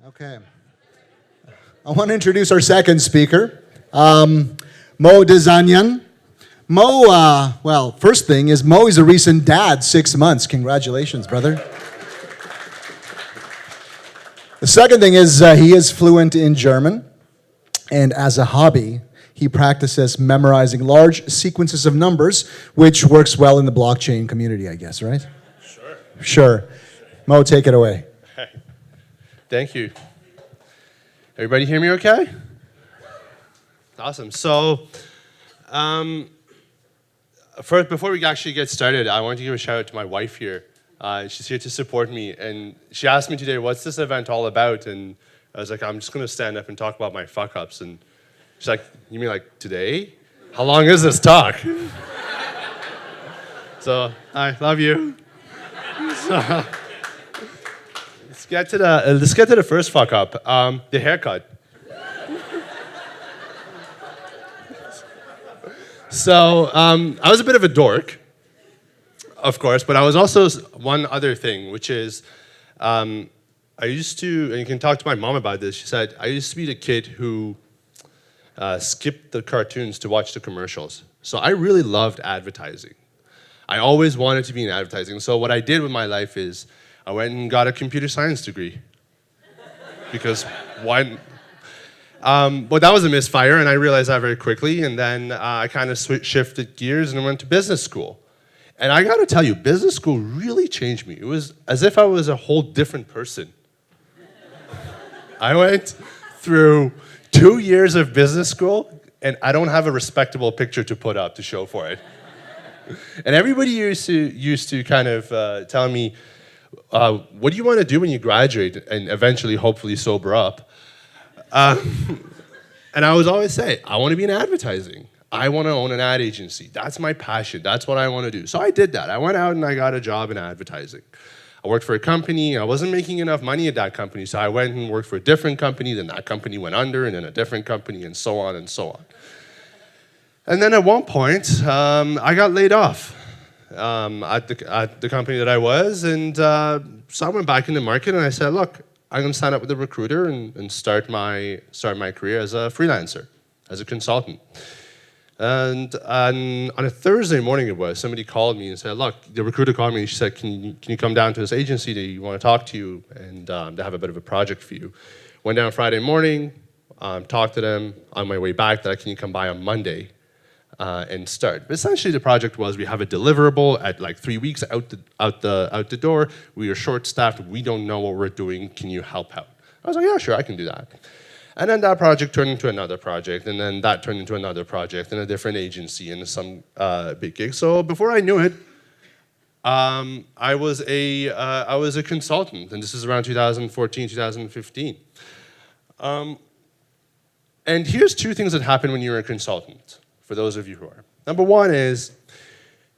Okay. I want to introduce our second speaker, Mo Dezyanian. Mo, first thing is Mo is a recent dad, 6 months. Congratulations, brother. The second thing is he is fluent in German, and as a hobby, he practices memorizing large sequences of numbers, which works well in the blockchain community, I guess, right? Sure. Sure. Mo, take it away. Thank you. Everybody hear me okay? Awesome. So, first, before we actually get started, I want to give a shout out to my wife here. She's here to support me, and she asked me today, what's this event all about? And I was like, I'm just going to stand up and talk about my fuck-ups. And she's like, you mean like today? How long is this talk? So, I love you. So, let's get to the first fuck-up, the haircut. So, I was a bit of a dork, of course, but I was also one other thing, which is I used to, and you can talk to my mom about this, she said, I used to be the kid who skipped the cartoons to watch the commercials. So I really loved advertising. I always wanted to be in advertising. So what I did with my life is I went and got a computer science degree. Because why? But that was a misfire, and I realized that very quickly. And then I kind of shifted gears and went to business school. And I got to tell you, business school really changed me. It was as if I was a whole different person. I went through 2 years of business school, and I don't have a respectable picture to put up to show for it. And everybody used to kind of tell me, what do you want to do when you graduate and eventually, hopefully, sober up? And I was always say, I want to be in advertising. I want to own an ad agency. That's my passion. That's what I want to do. So I did that. I went out and I got a job in advertising. I worked for a company. I wasn't making enough money at that company, so I went and worked for a different company. Then that company went under, and then a different company, and so on and so on. And then at one point, I got laid off at the company that I was, and so I went back in the market and I said, look, I'm going to sign up with a recruiter and start my career as a freelancer, as a consultant. And on a Thursday morning somebody called me and said, look, the recruiter called me and she said, can you come down to this agency? They want to talk to you, and they have a bit of a project for you. Went down Friday morning, talked to them. On my way back, can you come by on Monday and start? But essentially, the project was we have a deliverable at like 3 weeks out the door. We are short-staffed. We don't know what we're doing. Can you help out? I was like, yeah, sure, I can do that. And then that project turned into another project, and then that turned into another project, and a different agency, and some big gig. So before I knew it, I was a consultant, and this is around 2014, 2015. And here's two things that happen when you're a consultant, for those of you who are. Number one is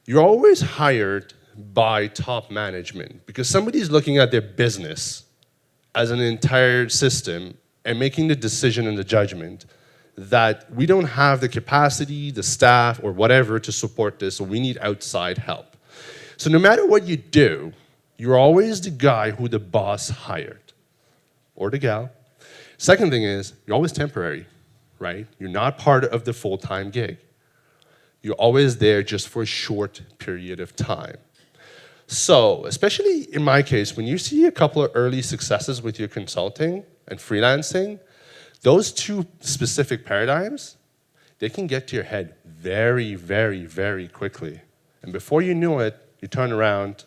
you're always hired by top management because somebody's looking at their business as an entire system and making the decision and the judgment that we don't have the capacity, the staff, or whatever to support this, so we need outside help. So no matter what you do, you're always the guy who the boss hired, or the gal. Second thing is, you're always temporary, right? You're not part of the full-time gig. You're always there just for a short period of time. So, especially in my case, when you see a couple of early successes with your consulting and freelancing, those two specific paradigms, they can get to your head very, very, very quickly. And before you know it, you turn around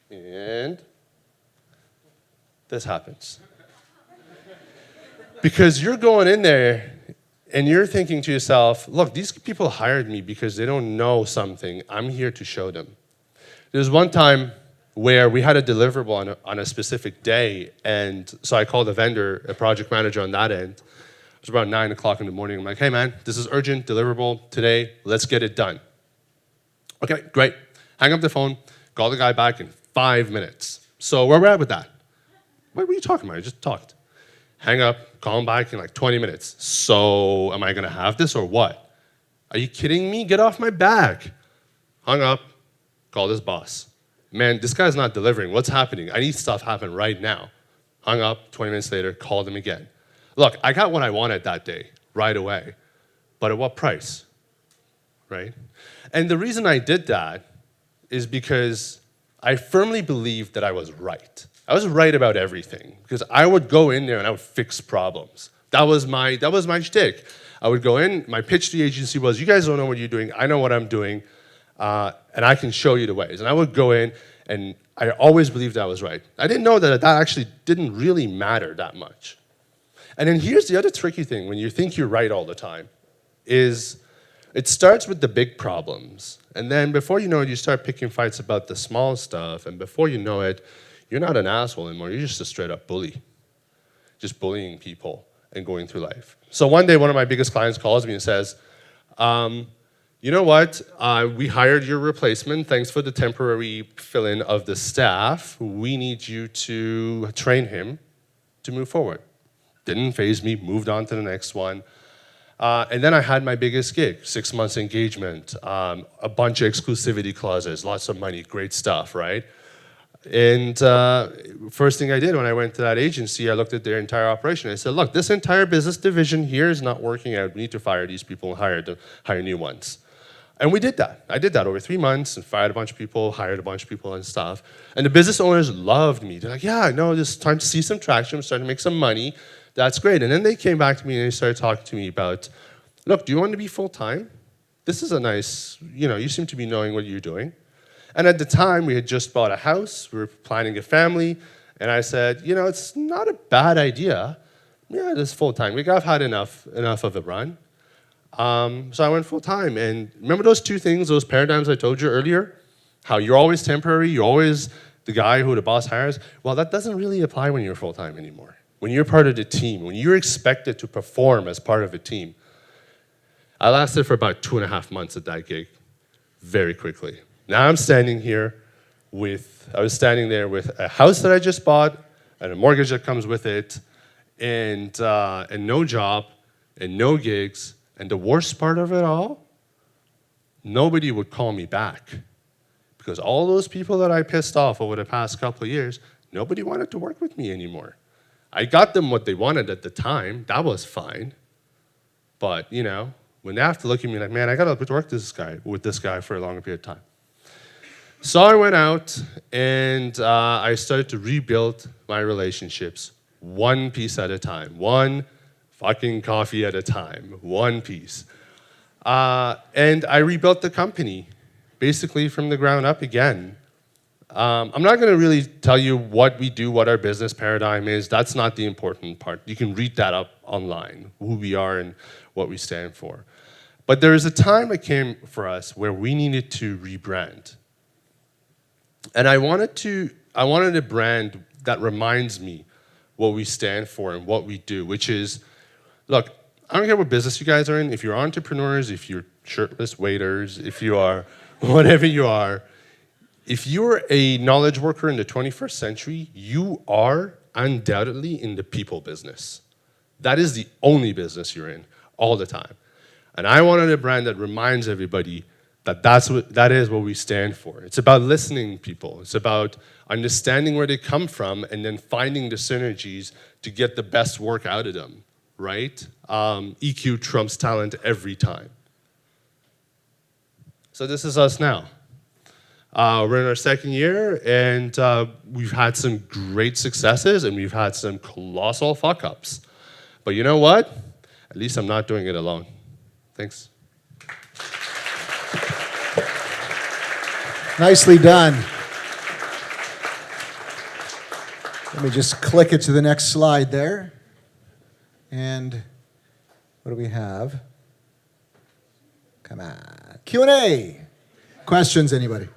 and this happens. Because you're going in there and you're thinking to yourself, look, these people hired me because they don't know something. I'm here to show them. There's one time where we had a deliverable on a specific day, and so I called a vendor, a project manager on that end. It was about 9 o'clock in the morning. I'm like, hey man, this is urgent, deliverable today, let's get it done. Okay, great. Hang up the phone, call the guy back in 5 minutes. So where we're at with that? What were you talking about? I just talked. Hang up, call him back in like 20 minutes. So am I gonna have this or what? Are you kidding me? Get off my back. Hung up, called his boss. Man, this guy's not delivering. What's happening? I need stuff happen right now. hung up, 20 minutes later, called him again. Look, I got what I wanted that day, right away. But at what price, right? And the reason I did that is because I firmly believed that I was right. I was right about everything because I would go in there and I would fix problems. That was my shtick. I would go in, my pitch to the agency was, you guys don't know what you're doing, I know what I'm doing, and I can show you the ways. And I would go in, and I always believed I was right. I didn't know that actually didn't really matter that much. And then here's the other tricky thing when you think you're right all the time, is it starts with the big problems. And then before you know it, you start picking fights about the small stuff, and before you know it, you're not an asshole anymore, you're just a straight up bully. Just bullying people and going through life. So one day, one of my biggest clients calls me and says, you know what, we hired your replacement, thanks for the temporary fill-in of the staff. We need you to train him to move forward. Didn't faze me, moved on to the next one. And then I had my biggest gig, 6 months engagement, a bunch of exclusivity clauses, lots of money, great stuff, right? And first thing I did when I went to that agency, I looked at their entire operation. I said, look, this entire business division here is not working out. We need to fire these people and hire new ones. And we did that. I did that over 3 months and fired a bunch of people, hired a bunch of people and stuff. And the business owners loved me. They're like, yeah, I know, it's time to see some traction. I'm starting to make some money. That's great. And then they came back to me and they started talking to me about, look, do you want to be full-time? This is a nice, you seem to be knowing what you're doing. And at the time, we had just bought a house. We were planning a family. And I said, it's not a bad idea. Yeah, this full-time. I've had enough of a run. So I went full-time. And remember those two things, those paradigms I told you earlier? How you're always temporary, you're always the guy who the boss hires? Well, that doesn't really apply when you're full-time anymore. When you're part of the team, when you're expected to perform as part of a team. I lasted for about 2.5 months at that gig, very quickly. Now I'm standing here I was standing there with a house that I just bought, and a mortgage that comes with it, and no job, and no gigs, and the worst part of it all, nobody would call me back. Because all those people that I pissed off over the past couple of years, nobody wanted to work with me anymore. I got them what they wanted at the time, that was fine. But, when they have to look at me like, man, I gotta work with this guy for a longer period of time. So I went out and I started to rebuild my relationships one piece at a time, one fucking coffee at a time, one piece. And I rebuilt the company basically from the ground up again. I'm not going to really tell you what we do, what our business paradigm is. That's not the important part. You can read that up online, who we are and what we stand for. But there is a time that came for us where we needed to rebrand. And I wanted a brand that reminds me what we stand for and what we do, which is, look, I don't care what business you guys are in. If you're entrepreneurs, if you're shirtless waiters, if you are whatever you are, if you're a knowledge worker in the 21st century, you are undoubtedly in the people business. That is the only business you're in all the time. And I wanted a brand that reminds everybody that that is what we stand for. It's about listening to people. It's about understanding where they come from and then finding the synergies to get the best work out of them, right? EQ trumps talent every time. So this is us now. We're in our second year, and we've had some great successes, and we've had some colossal fuck-ups. But you know what? At least I'm not doing it alone. Thanks. Nicely done. Let me just click it to the next slide there. And what do we have? Come on. Q&A. Questions, anybody?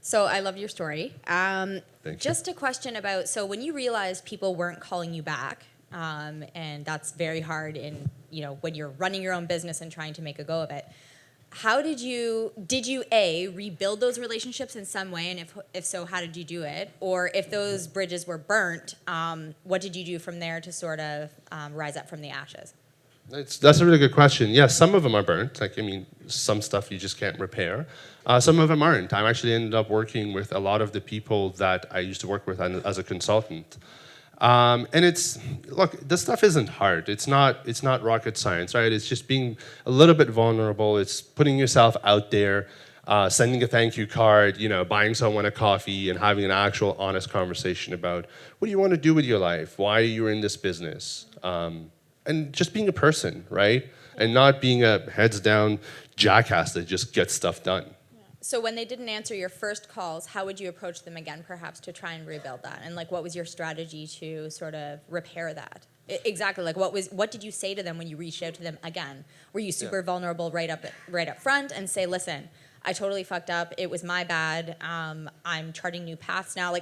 So I love your story. Thank you. Just a question about, so when you realized people weren't calling you back, and that's very hard in, when you're running your own business and trying to make a go of it, how did you A, rebuild those relationships in some way, and if so, how did you do it? Or if those bridges were burnt, what did you do from there to sort of rise up from the ashes? That's a really good question. Yes, some of them are burnt. some stuff you just can't repair. Some of them aren't. I actually ended up working with a lot of the people that I used to work with as a consultant. And look, this stuff isn't hard. It's not rocket science, right? It's just being a little bit vulnerable. It's putting yourself out there, sending a thank you card, buying someone a coffee and having an actual honest conversation about what do you want to do with your life? Why you're in this business? And just being a person, right? And not being a heads down jackass that just gets stuff done. So when they didn't answer your first calls, how would you approach them again, perhaps, to try and rebuild that? And what was your strategy to sort of repair that? Exactly. What did you say to them when you reached out to them again? Were you super vulnerable right up front and say, listen, I totally fucked up. It was my bad. I'm charting new paths now.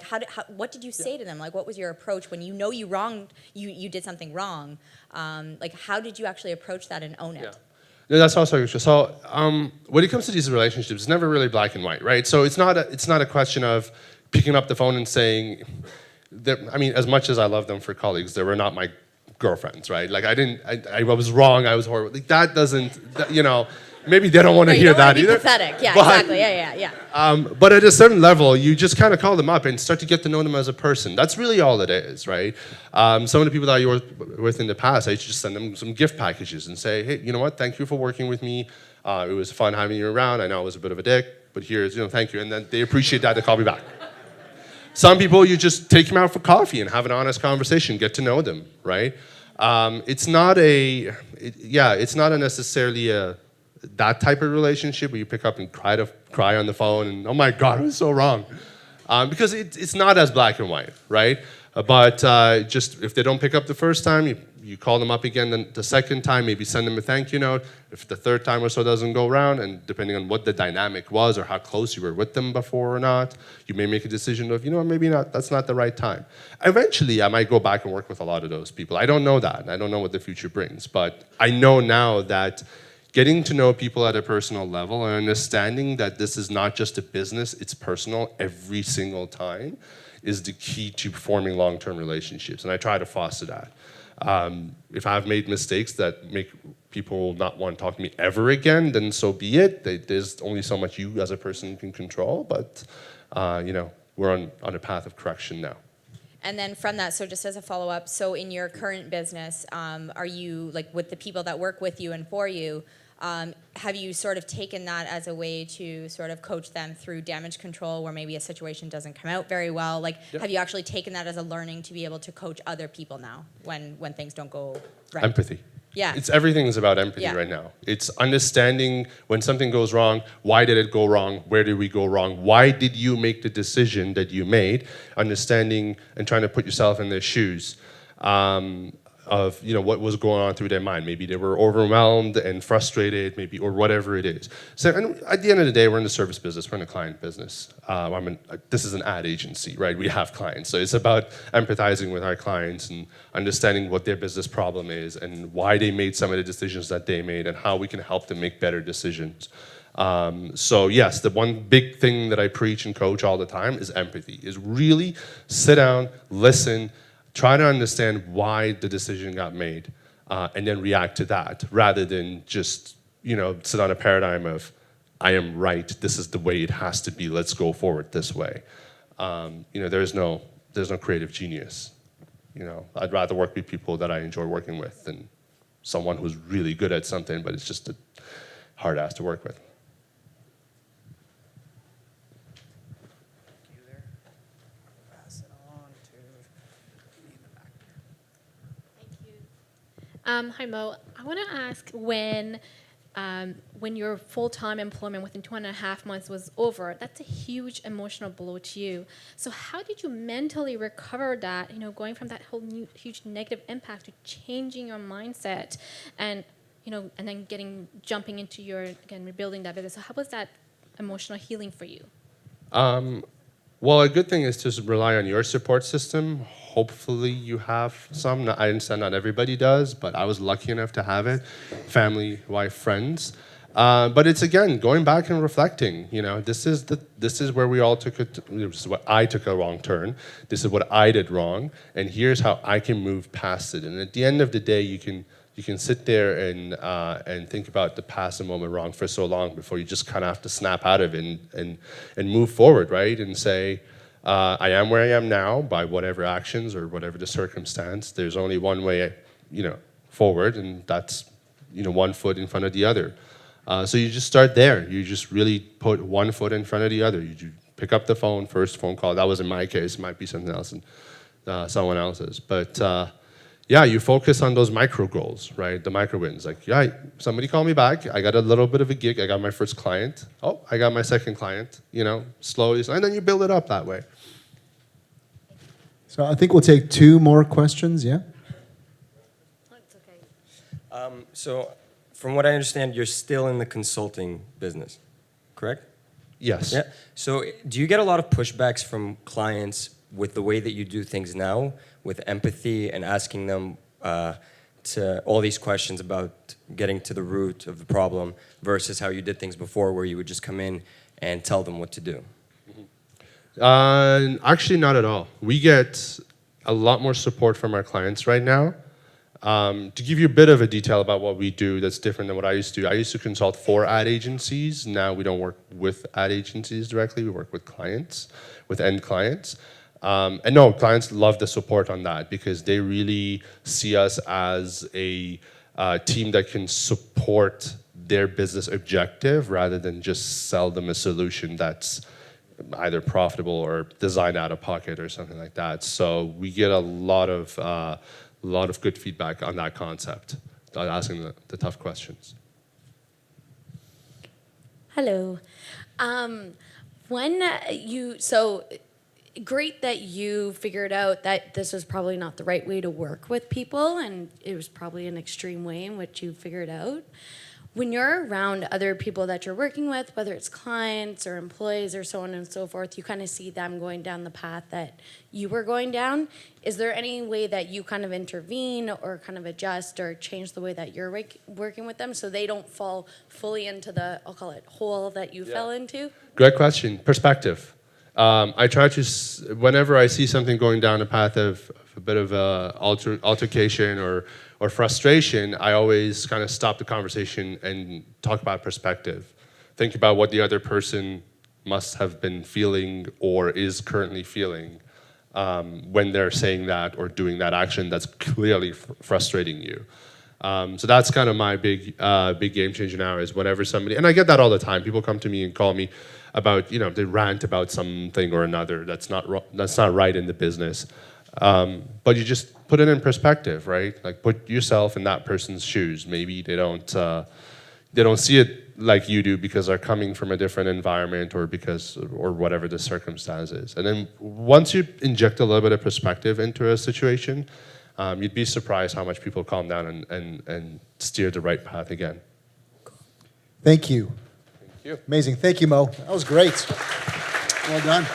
What did you say to them? What was your approach when you wronged, you did something wrong? How did you actually approach that and own it? Yeah. No, that's also true. So when it comes to these relationships, it's never really black and white, right? So it's not a question of picking up the phone and saying, as much as I love them for colleagues, they were not my girlfriends, right? I was wrong, I was horrible. That doesn't, maybe they don't want to hear that either. Pathetic, yeah, exactly, yeah. But at a certain level, you just kind of call them up and start to get to know them as a person. That's really all it is, right? Some of the people that you worked with in the past, I used to just send them some gift packages and say, hey, you know what? Thank you for working with me. It was fun having you around. I know I was a bit of a dick, but here's, thank you. And then they appreciate that. They call me back. Some people, you just take them out for coffee and have an honest conversation, get to know them, right? It's not necessarily that type of relationship where you pick up and cry on the phone and, oh my God, I was so wrong. Because it's not as black and white, right? But just if they don't pick up the first time, you call them up again. Then the second time, maybe send them a thank you note. If the third time or so doesn't go around, and depending on what the dynamic was or how close you were with them before or not, you may make a decision of, maybe not. That's not the right time. Eventually, I might go back and work with a lot of those people. I don't know that. I don't know what the future brings. But I know now that getting to know people at a personal level and understanding that this is not just a business, it's personal every single time is the key to forming long-term relationships. And I try to foster that. If I've made mistakes that make people not want to talk to me ever again, then so be it. There's only so much you as a person can control, but we're on a path of correction now. And then from that, so just as a follow-up, so in your current business, are you, with the people that work with you and for you, have you sort of taken that as a way to sort of coach them through damage control where maybe a situation doesn't come out very well? Have you actually taken that as a learning to be able to coach other people now when things don't go right? Empathy. Yeah. Everything is about empathy right now. It's understanding when something goes wrong, why did it go wrong? Where did we go wrong? Why did you make the decision that you made? Understanding and trying to put yourself in their shoes. Of what was going on through their mind. Maybe they were overwhelmed and frustrated, maybe, or whatever it is. So and at the end of the day, we're in the service business, we're in the client business. This is an ad agency, right? We have clients. So it's about empathizing with our clients and understanding what their business problem is and why they made some of the decisions that they made and how we can help them make better decisions. So yes, the one big thing that I preach and coach all the time is empathy, is really sit down, listen, try to understand why the decision got made, and then react to that, rather than just, sit on a paradigm of, I am right, this is the way it has to be, let's go forward this way. There's no creative genius. I'd rather work with people that I enjoy working with than someone who's really good at something, but it's just a hard ass to work with. Hi Mo, I want to ask when your full-time employment within 2.5 months was over, that's a huge emotional blow to you. So how did you mentally recover that, going from that whole huge negative impact to changing your mindset and, and then jumping into rebuilding that business? So how was that emotional healing for you? Well, a good thing is to rely on your support system. Hopefully you have some. I understand not everybody does, but I was lucky enough to have it. Family, wife, friends. But it's, again, going back and reflecting. This is where we all took it. This is what I took a wrong turn. This is what I did wrong. And here's how I can move past it. And at the end of the day, you can You can sit there and think about the past and what went wrong for so long before you just kind of have to snap out of it and move forward, right? And say, I am where I am now by whatever actions or whatever the circumstance. There's only one way, forward, and that's, one foot in front of the other. So you just start there. You just really put one foot in front of the other. You pick up the phone, first phone call. That was in my case. It might be something else and someone else's. But yeah, you focus on those micro goals, right? The micro wins. Like, yeah, somebody called me back. I got a little bit of a gig. I got my first client. Oh, I got my second client. Slowly, and then you build it up that way. So I think we'll take 2 more questions, yeah? That's okay. So, from what I understand, you're still in the consulting business, correct? Yes. Yeah. So, do you get a lot of pushbacks from clients with the way that you do things now, with empathy and asking them to all these questions about getting to the root of the problem versus how you did things before, where you would just come in and tell them what to do? Actually, not at all. We get a lot more support from our clients right now. To give you a bit of a detail about what we do that's different than what I used to do, I used to consult for ad agencies. Now we don't work with ad agencies directly. We work with clients, with end clients. And no, clients love the support on that because they really see us as a team that can support their business objective rather than just sell them a solution that's either profitable or designed out of pocket or something like that. So we get a lot of good feedback on that concept, asking the tough questions. Hello. Great that you figured out that this was probably not the right way to work with people, and it was probably an extreme way in which you figured out. When you're around other people that you're working with, whether it's clients or employees or so on and so forth, you kind of see them going down the path that you were going down. Is there any way that you kind of intervene or kind of adjust or change the way that you're working with them so they don't fall fully into the, I'll call it, hole that you fell into? Great question. Perspective. I try to, whenever I see something going down a path of a bit of altercation or frustration, I always kind of stop the conversation and talk about perspective. Think about what the other person must have been feeling or is currently feeling when they're saying that or doing that action that's clearly frustrating you. So that's kind of my big game changer now is whenever somebody, and I get that all the time, people come to me and call me about, they rant about something or another that's not right in the business. But you just put it in perspective, right? Like put yourself in that person's shoes. Maybe they don't see it like you do because they're coming from a different environment or whatever the circumstance is. And then once you inject a little bit of perspective into a situation, you'd be surprised how much people calm down and steer the right path again. Thank you. Thank you. Amazing. Thank you, Mo. That was great. Well done.